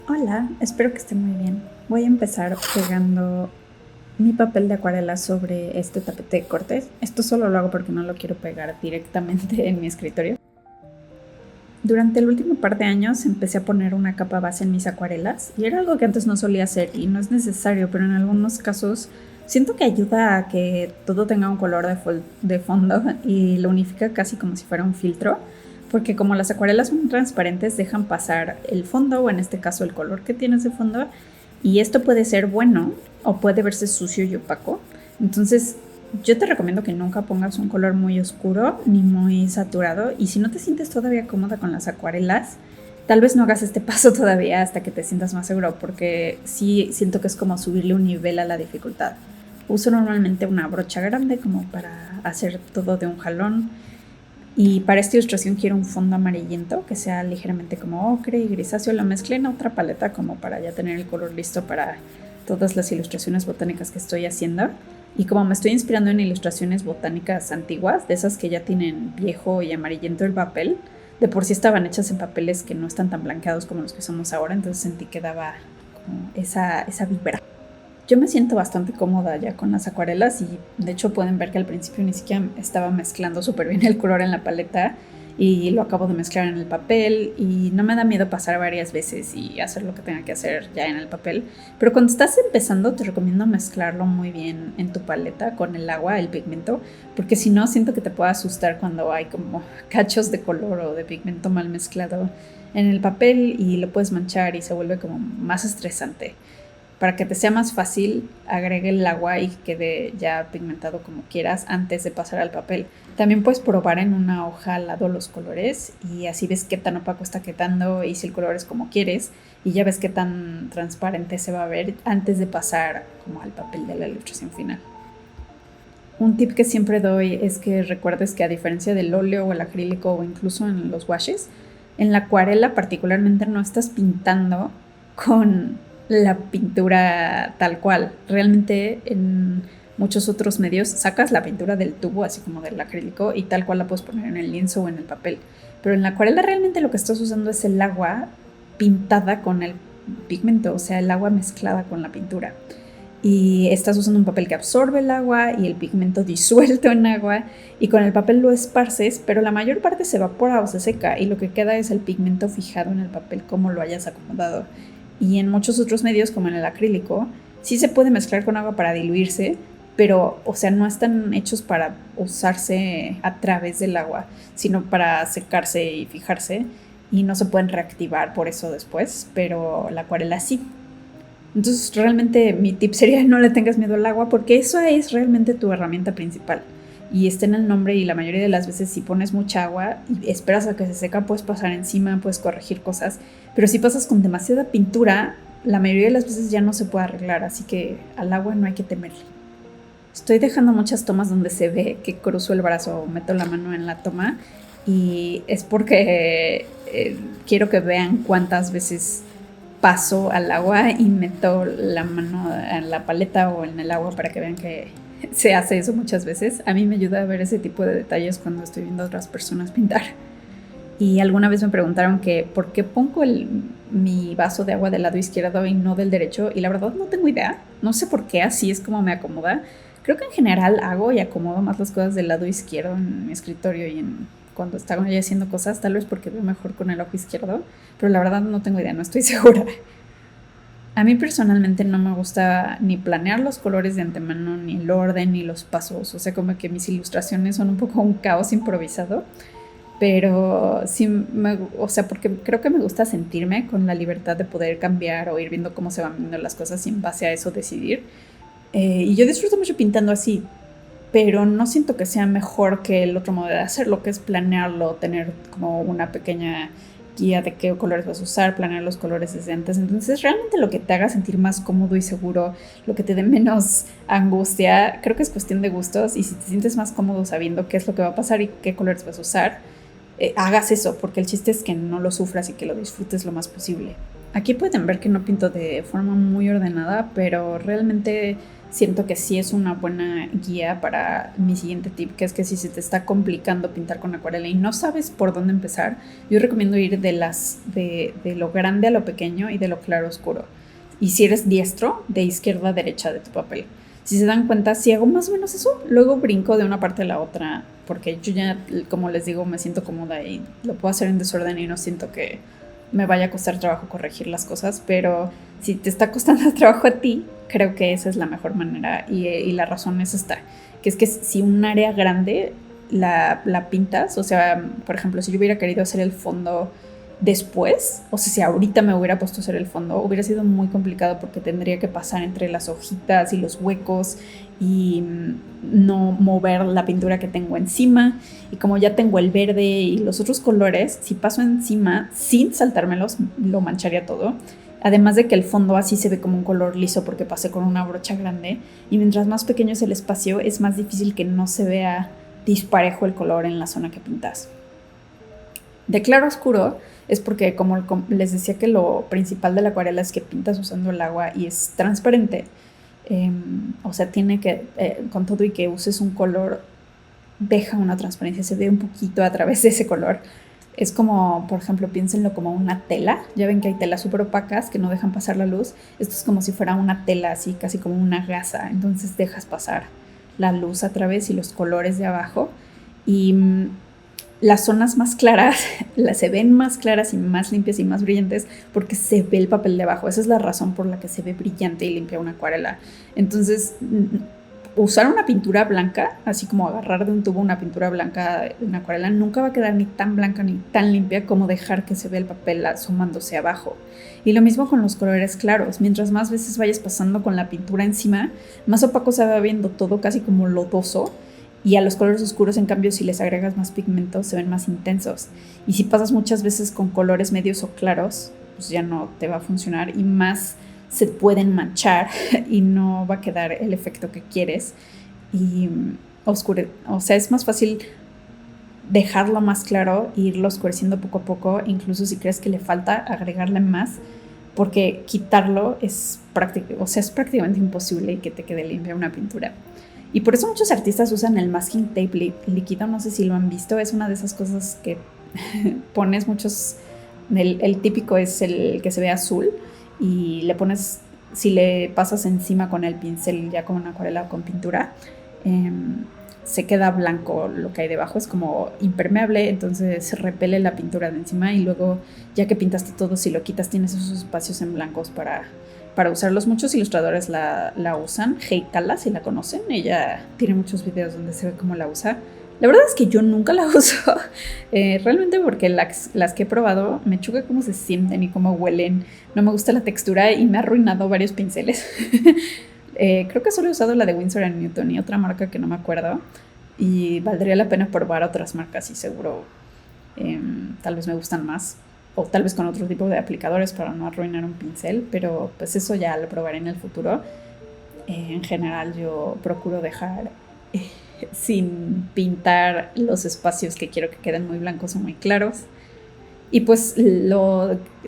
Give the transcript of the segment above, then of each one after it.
Hola, espero que esté muy bien. Voy a empezar pegando mi papel de acuarela sobre este tapete de cortes. Esto solo lo hago porque no lo quiero pegar directamente en mi escritorio. Durante el último par de años empecé a poner una capa base en mis acuarelas y era algo que antes no solía hacer y no es necesario, pero en algunos casos siento que ayuda a que todo tenga un color de fondo y lo unifica casi como si fuera un filtro, porque como las acuarelas son transparentes dejan pasar el fondo o en este caso el color que tienes de fondo y esto puede ser bueno o puede verse sucio y opaco. Entonces yo te recomiendo que nunca pongas un color muy oscuro ni muy saturado y si no te sientes todavía cómoda con las acuarelas, tal vez no hagas este paso todavía hasta que te sientas más seguro porque sí siento que es como subirle un nivel a la dificultad. Uso normalmente una brocha grande como para hacer todo de un jalón y para esta ilustración quiero un fondo amarillento que sea ligeramente como ocre y grisáceo. Lo mezclé en otra paleta como para ya tener el color listo para todas las ilustraciones botánicas que estoy haciendo. Y como me estoy inspirando en ilustraciones botánicas antiguas, de esas que ya tienen viejo y amarillento el papel, de por sí estaban hechas en papeles que no están tan blanqueados como los que usamos ahora, entonces sentí que daba como esa vibra. Yo me siento bastante cómoda ya con las acuarelas y de hecho pueden ver que al principio ni siquiera estaba mezclando súper bien el color en la paleta y lo acabo de mezclar en el papel y no me da miedo pasar varias veces y hacer lo que tenga que hacer ya en el papel. Pero cuando estás empezando te recomiendo mezclarlo muy bien en tu paleta con el agua, el pigmento, porque si no siento que te puede asustar cuando hay como cachos de color o de pigmento mal mezclado en el papel y lo puedes manchar y se vuelve como más estresante. Para que te sea más fácil, agregue el agua y quede ya pigmentado como quieras antes de pasar al papel. También puedes probar en una hoja al lado los colores y así ves qué tan opaco está quedando y si el color es como quieres y ya ves qué tan transparente se va a ver antes de pasar como al papel de la ilustración final. Un tip que siempre doy es que recuerdes que a diferencia del óleo o el acrílico o incluso en los washes, en la acuarela particularmente no estás pintando con la pintura tal cual. Realmente en muchos otros medios sacas la pintura del tubo, así como del acrílico, y tal cual la puedes poner en el lienzo o en el papel. Pero en la acuarela realmente lo que estás usando es el agua pintada con el pigmento, o sea, el agua mezclada con la pintura y estás usando un papel que absorbe el agua y el pigmento disuelto en agua y con el papel lo esparces, pero la mayor parte se evapora o se seca y lo que queda es el pigmento fijado en el papel como lo hayas acomodado. Y en muchos otros medios como en el acrílico sí se puede mezclar con agua para diluirse, pero o sea no están hechos para usarse a través del agua, sino para secarse y fijarse y no se pueden reactivar por eso después, pero la acuarela sí. Entonces realmente mi tip sería no le tengas miedo al agua porque eso es realmente tu herramienta principal. Y está en el nombre y la mayoría de las veces si pones mucha agua y esperas a que se seca puedes pasar encima, puedes corregir cosas. Pero si pasas con demasiada pintura, la mayoría de las veces ya no se puede arreglar, así que al agua no hay que temerle. Estoy dejando muchas tomas donde se ve que cruzo el brazo o meto la mano en la toma y es porque quiero que vean cuántas veces paso al agua y meto la mano en la paleta o en el agua para que vean que se hace eso muchas veces. A mí me ayuda a ver ese tipo de detalles cuando estoy viendo a otras personas pintar. Y alguna vez me preguntaron que por qué pongo mi vaso de agua del lado izquierdo y no del derecho y la verdad no tengo idea. No sé por qué así es como me acomoda. Creo que en general hago y acomodo más las cosas del lado izquierdo en mi escritorio y cuando estaba haciendo cosas, tal vez porque veo mejor con el ojo izquierdo, pero la verdad no tengo idea, no estoy segura. A mí personalmente no me gusta ni planear los colores de antemano, ni el orden, ni los pasos. O sea, como que mis ilustraciones son un poco un caos improvisado. Pero sí, o sea, porque creo que me gusta sentirme con la libertad de poder cambiar o ir viendo cómo se van viendo las cosas y en base a eso decidir. Y yo disfruto mucho pintando así, pero no siento que sea mejor que el otro modo de hacerlo, que es planearlo, tener como una pequeña guía de qué colores vas a usar, planear los colores desde antes. Entonces, realmente lo que te haga sentir más cómodo y seguro, lo que te dé menos angustia, creo que es cuestión de gustos. Y si te sientes más cómodo sabiendo qué es lo que va a pasar y qué colores vas a usar, hagas eso, porque el chiste es que no lo sufras y que lo disfrutes lo más posible. Aquí pueden ver que no pinto de forma muy ordenada, pero realmente siento que sí es una buena guía para mi siguiente tip, que es que si se te está complicando pintar con acuarela y no sabes por dónde empezar, yo recomiendo ir de lo grande a lo pequeño y de lo claro a oscuro. Y si eres diestro, de izquierda a derecha de tu papel. Si se dan cuenta, si hago más o menos eso, luego brinco de una parte a la otra, porque yo ya, como les digo, me siento cómoda y lo puedo hacer en desorden y no siento que me vaya a costar trabajo corregir las cosas, pero si te está costando trabajo a ti, creo que esa es la mejor manera y la razón es esta, que es que si un área grande la pintas, o sea, por ejemplo, si yo hubiera querido hacer el fondo después, o sea, si ahorita me hubiera puesto a hacer el fondo, hubiera sido muy complicado porque tendría que pasar entre las hojitas y los huecos y no mover la pintura que tengo encima, y como ya tengo el verde y los otros colores, si paso encima sin saltármelos, lo mancharía todo. Además de que el fondo así se ve como un color liso porque pasé con una brocha grande, y mientras más pequeño es el espacio, es más difícil que no se vea disparejo el color en la zona que pintas. De claro a oscuro es porque, como les decía, que lo principal de la acuarela es que pintas usando el agua y es transparente. O sea, tiene que, con todo y que uses un color, deja una transparencia, se ve un poquito a través de ese color. Es como, por ejemplo, piénsenlo como una tela. Ya ven que hay telas súper opacas que no dejan pasar la luz. Esto es como si fuera una tela, así casi como una gasa. Entonces dejas pasar la luz a través y los colores de abajo. Y las zonas más claras se ven más claras y más limpias y más brillantes porque se ve el papel de abajo. Esa es la razón por la que se ve brillante y limpia una acuarela. Entonces, usar una pintura blanca, así como agarrar de un tubo una pintura blanca de una acuarela, nunca va a quedar ni tan blanca ni tan limpia como dejar que se vea el papel asomándose abajo. Y lo mismo con los colores claros. Mientras más veces vayas pasando con la pintura encima, más opaco se va viendo todo, casi como lodoso. Y a los colores oscuros, en cambio, si les agregas más pigmento, se ven más intensos. Y si pasas muchas veces con colores medios o claros, pues ya no te va a funcionar y más se pueden manchar y no va a quedar el efecto que quieres. Y o sea, es más fácil dejarlo más claro e irlo oscureciendo poco a poco, incluso si crees que le falta, agregarle más, porque quitarlo es prácticamente imposible y que te quede limpia una pintura. Y por eso muchos artistas usan el masking tape líquido, no sé si lo han visto, es una de esas cosas que pones muchos, el típico es el que se ve azul, y le pones, si le pasas encima con el pincel ya con una acuarela o con pintura, se queda blanco lo que hay debajo, es como impermeable, entonces se repele la pintura de encima y luego ya que pintaste todo, si lo quitas tienes esos espacios en blancos para usarlos. Muchos ilustradores la usan. Heikala, si la conocen, ella tiene muchos videos donde se ve cómo la usa. La verdad es que yo nunca la uso, realmente porque las que he probado me choca cómo se sienten y cómo huelen. No me gusta la textura y me ha arruinado varios pinceles. Creo que solo he usado la de Winsor & Newton y otra marca que no me acuerdo. Y valdría la pena probar otras marcas y seguro tal vez me gustan más. O tal vez con otro tipo de aplicadores para no arruinar un pincel, pero pues eso ya lo probaré en el futuro. En general yo procuro dejar sin pintar los espacios que quiero que queden muy blancos o muy claros. Y pues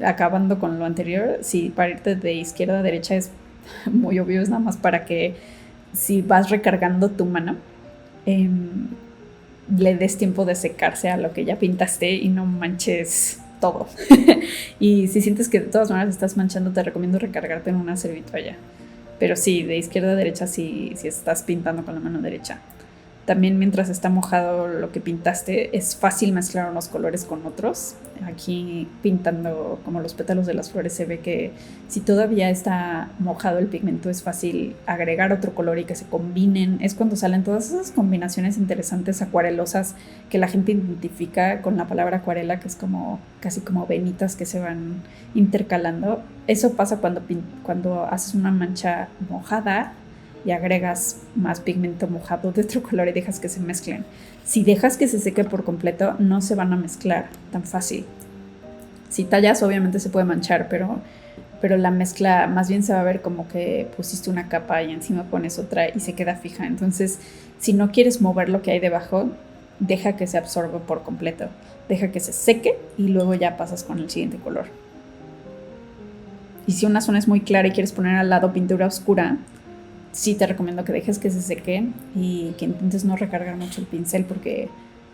acabando con lo anterior, si para irte de izquierda a derecha es muy obvio, es nada más para que si vas recargando tu mano, le des tiempo de secarse a lo que ya pintaste y no manches todo. Y si sientes que de todas maneras estás manchando, te recomiendo recargarte en una servitoalla. Pero sí, de izquierda a derecha si estás pintando con la mano derecha. También mientras está mojado lo que pintaste, es fácil mezclar unos colores con otros. Aquí pintando como los pétalos de las flores se ve que si todavía está mojado el pigmento es fácil agregar otro color y que se combinen. Es cuando salen todas esas combinaciones interesantes acuarelosas que la gente identifica con la palabra acuarela, que es como casi como venitas que se van intercalando. Eso pasa cuando haces una mancha mojada y agregas más pigmento mojado de otro color y dejas que se mezclen. Si dejas que se seque por completo, no se van a mezclar tan fácil. Si tallas, obviamente se puede manchar, pero la mezcla más bien se va a ver como que pusiste una capa y encima pones otra y se queda fija. Entonces, si no quieres mover lo que hay debajo, deja que se absorba por completo. Deja que se seque y luego ya pasas con el siguiente color. Y si una zona es muy clara y quieres poner al lado pintura oscura, sí te recomiendo que dejes que se seque y que intentes no recargar mucho el pincel porque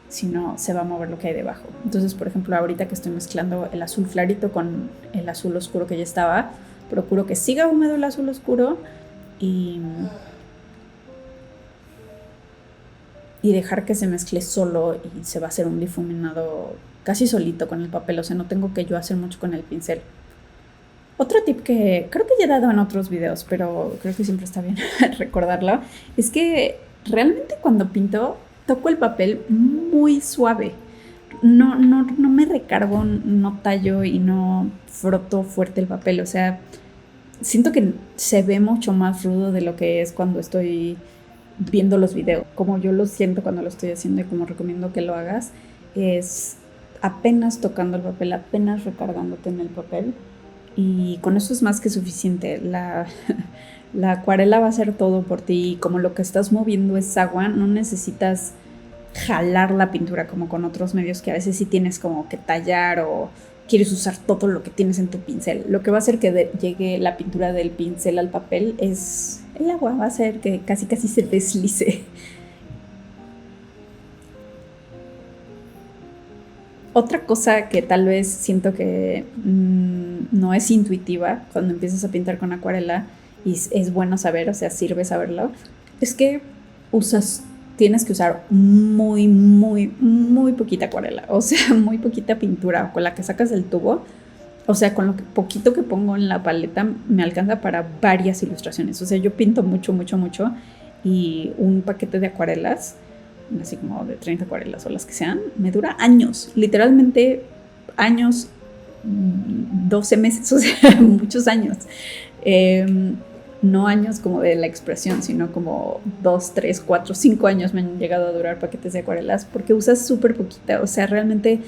si no se va a mover lo que hay debajo. Entonces, por ejemplo, ahorita que estoy mezclando el azul clarito con el azul oscuro que ya estaba, procuro que siga húmedo el azul oscuro y dejar que se mezcle solo y se va a hacer un difuminado casi solito con el papel, o sea, no tengo que yo hacer mucho con el pincel. Otro tip que creo que ya he dado en otros videos, pero creo que siempre está bien recordarlo, es que realmente cuando pinto toco el papel muy suave. No me recargo, no tallo y no froto fuerte el papel, o sea, siento que se ve mucho más rudo de lo que es cuando estoy viendo los videos. Como yo lo siento cuando lo estoy haciendo y como recomiendo que lo hagas, es apenas tocando el papel, apenas recargándote en el papel. Y con eso es más que suficiente. La acuarela va a hacer todo por ti. Como lo que estás moviendo es agua, no necesitas jalar la pintura como con otros medios que a veces sí tienes como que tallar o quieres usar todo lo que tienes en tu pincel. Lo que va a hacer que llegue la pintura del pincel al papel es el agua, va a hacer que casi se deslice. Otra cosa que tal vez siento que no es intuitiva cuando empiezas a pintar con acuarela y es bueno saber, o sea, sirve saberlo, es que tienes que usar muy poquita acuarela, o sea, muy poquita pintura con la que sacas del tubo. O sea, con lo poquito que pongo en la paleta me alcanza para varias ilustraciones. O sea, yo pinto mucho y un paquete de acuarelas, así como de 30 acuarelas o las que sean, me dura años, literalmente años, 12 meses, o sea, muchos años. No años como de la expresión, sino como 2, 3, 4, 5 años me han llegado a durar paquetes de acuarelas porque usas súper poquita, o sea, realmente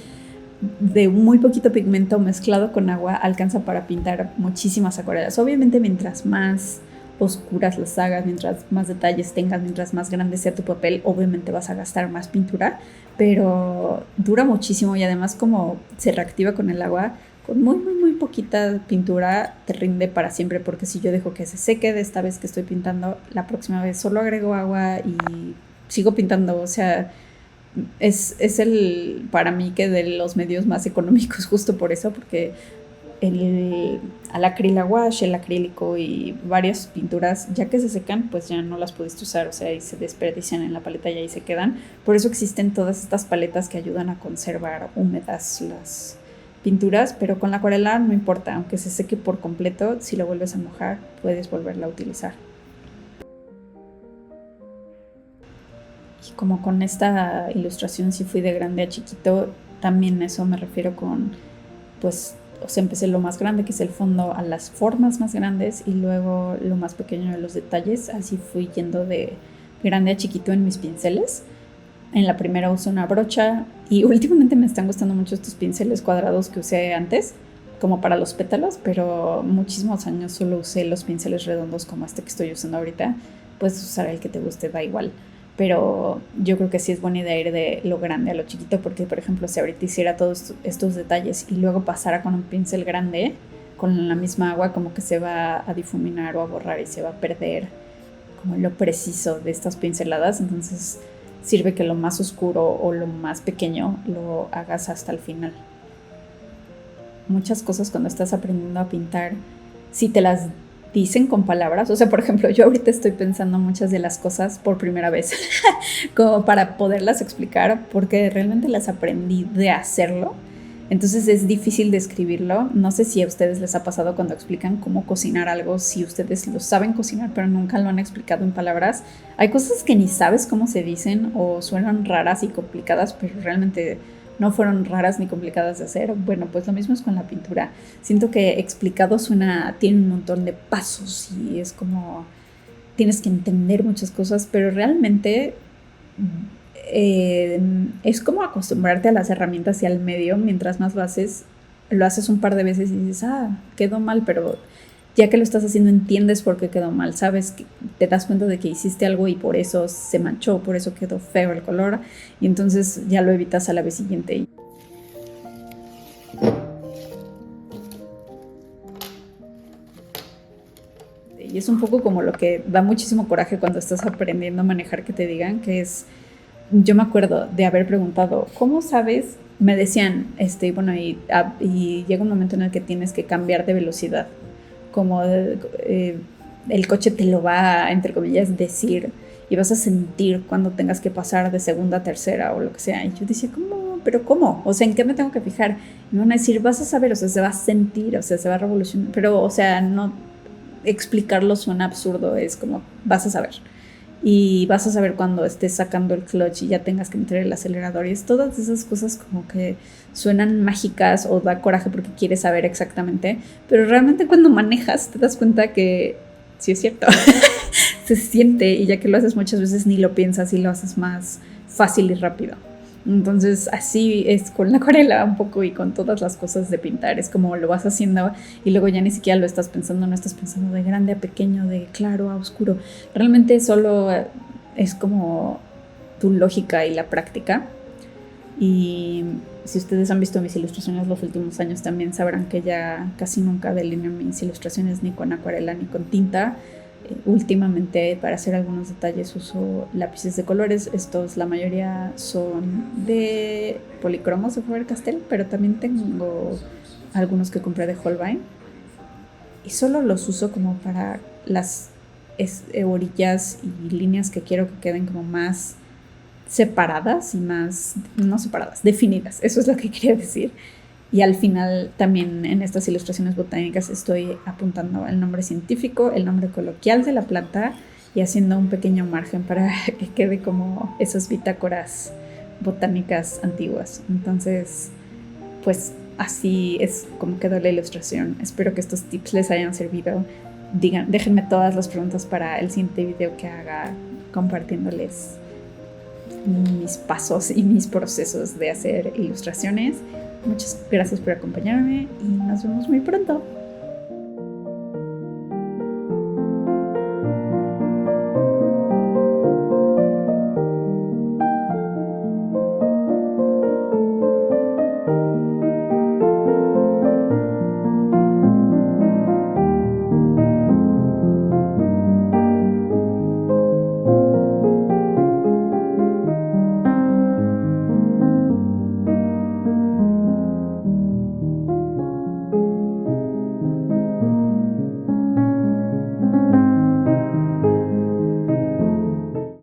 de muy poquito pigmento mezclado con agua alcanza para pintar muchísimas acuarelas. Obviamente mientras más oscuras las hagas, mientras más detalles tengas, mientras más grande sea tu papel, obviamente vas a gastar más pintura, pero dura muchísimo y además como se reactiva con el agua, con muy poquita pintura te rinde para siempre, porque si yo dejo que se seque de esta vez que estoy pintando, la próxima vez solo agrego agua y sigo pintando, o sea, es para mí que de los medios más económicos justo por eso, porque al acrylaguash, el acrílico y varias pinturas, ya que se secan, pues ya no las pudiste usar, o sea, y se desperdician en la paleta y ahí se quedan. Por eso existen todas estas paletas que ayudan a conservar húmedas las pinturas, pero con la acuarela no importa, aunque se seque por completo, si lo vuelves a mojar, puedes volverla a utilizar. Y como con esta ilustración si fui de grande a chiquito, también eso me refiero con, pues, o sea, empecé lo más grande, que es el fondo, a las formas más grandes y luego lo más pequeño de los detalles. Así fui yendo de grande a chiquito en mis pinceles. En la primera usé una brocha y últimamente me están gustando mucho estos pinceles cuadrados que usé antes, como para los pétalos, pero muchísimos años solo usé los pinceles redondos como este que estoy usando ahorita. Puedes usar el que te guste, da igual. Pero yo creo que sí es buena idea ir de lo grande a lo chiquito, porque por ejemplo si ahorita hiciera todos estos detalles y luego pasara con un pincel grande, con la misma agua como que se va a difuminar o a borrar y se va a perder como lo preciso de estas pinceladas. Entonces sirve que lo más oscuro o lo más pequeño lo hagas hasta el final. Muchas cosas cuando estás aprendiendo a pintar, si te las dicen con palabras, o sea, por ejemplo, yo ahorita estoy pensando muchas de las cosas por primera vez, como para poderlas explicar, porque realmente las aprendí de hacerlo, entonces es difícil describirlo. No sé si a ustedes les ha pasado cuando explican cómo cocinar algo, si ustedes lo saben cocinar, pero nunca lo han explicado en palabras. Hay cosas que ni sabes cómo se dicen o suenan raras y complicadas, pero realmente no fueron raras ni complicadas de hacer. Bueno, pues lo mismo es con la pintura. Siento que explicado tiene un montón de pasos y es como tienes que entender muchas cosas, pero realmente es como acostumbrarte a las herramientas y al medio. Mientras más lo haces un par de veces y dices, quedó mal, pero ya que lo estás haciendo entiendes por qué quedó mal, sabes, que te das cuenta de que hiciste algo y por eso se manchó, por eso quedó feo el color, y entonces ya lo evitas a la vez siguiente. Y es un poco como lo que da muchísimo coraje cuando estás aprendiendo a manejar, que te digan, que es, yo me acuerdo de haber preguntado, ¿cómo sabes? Me decían, y llega un momento en el que tienes que cambiar de velocidad, como el coche te lo va a, entre comillas, decir, y vas a sentir cuando tengas que pasar de segunda a tercera o lo que sea. Y yo decía, ¿cómo? ¿Pero cómo? O sea, ¿en qué me tengo que fijar? Y me van a decir, vas a saber, o sea, se va a sentir, o sea, se va a revolucionar, pero, o sea, no explicarlo suena absurdo, es como, vas a saber. Y vas a saber cuando estés sacando el clutch y ya tengas que meter el acelerador. Y es todas esas cosas como que suenan mágicas o da coraje porque quieres saber exactamente, pero realmente cuando manejas te das cuenta que sí es cierto. Se siente, y ya que lo haces muchas veces ni lo piensas y lo haces más fácil y rápido. Entonces así es con la acuarela un poco, y con todas las cosas de pintar, es como lo vas haciendo y luego ya ni siquiera lo estás pensando, no estás pensando de grande a pequeño, de claro a oscuro, realmente solo es como tu lógica y la práctica. Y si ustedes han visto mis ilustraciones los últimos años también sabrán que ya casi nunca delineo mis ilustraciones ni con acuarela ni con tinta. Últimamente para hacer algunos detalles uso lápices de colores. Estos la mayoría son de policromos de Faber-Castell, pero también tengo algunos que compré de Holbein y solo los uso como para las orillas y líneas que quiero que queden como más separadas y más, no separadas, definidas, eso es lo que quería decir. Y al final también en estas ilustraciones botánicas estoy apuntando el nombre científico, el nombre coloquial de la planta y haciendo un pequeño margen para que quede como esas bitácoras botánicas antiguas. Entonces, pues así es como quedó la ilustración. Espero que estos tips les hayan servido. Déjenme todas las preguntas para el siguiente video que haga compartiéndoles mis pasos y mis procesos de hacer ilustraciones. Muchas gracias por acompañarme y nos vemos muy pronto.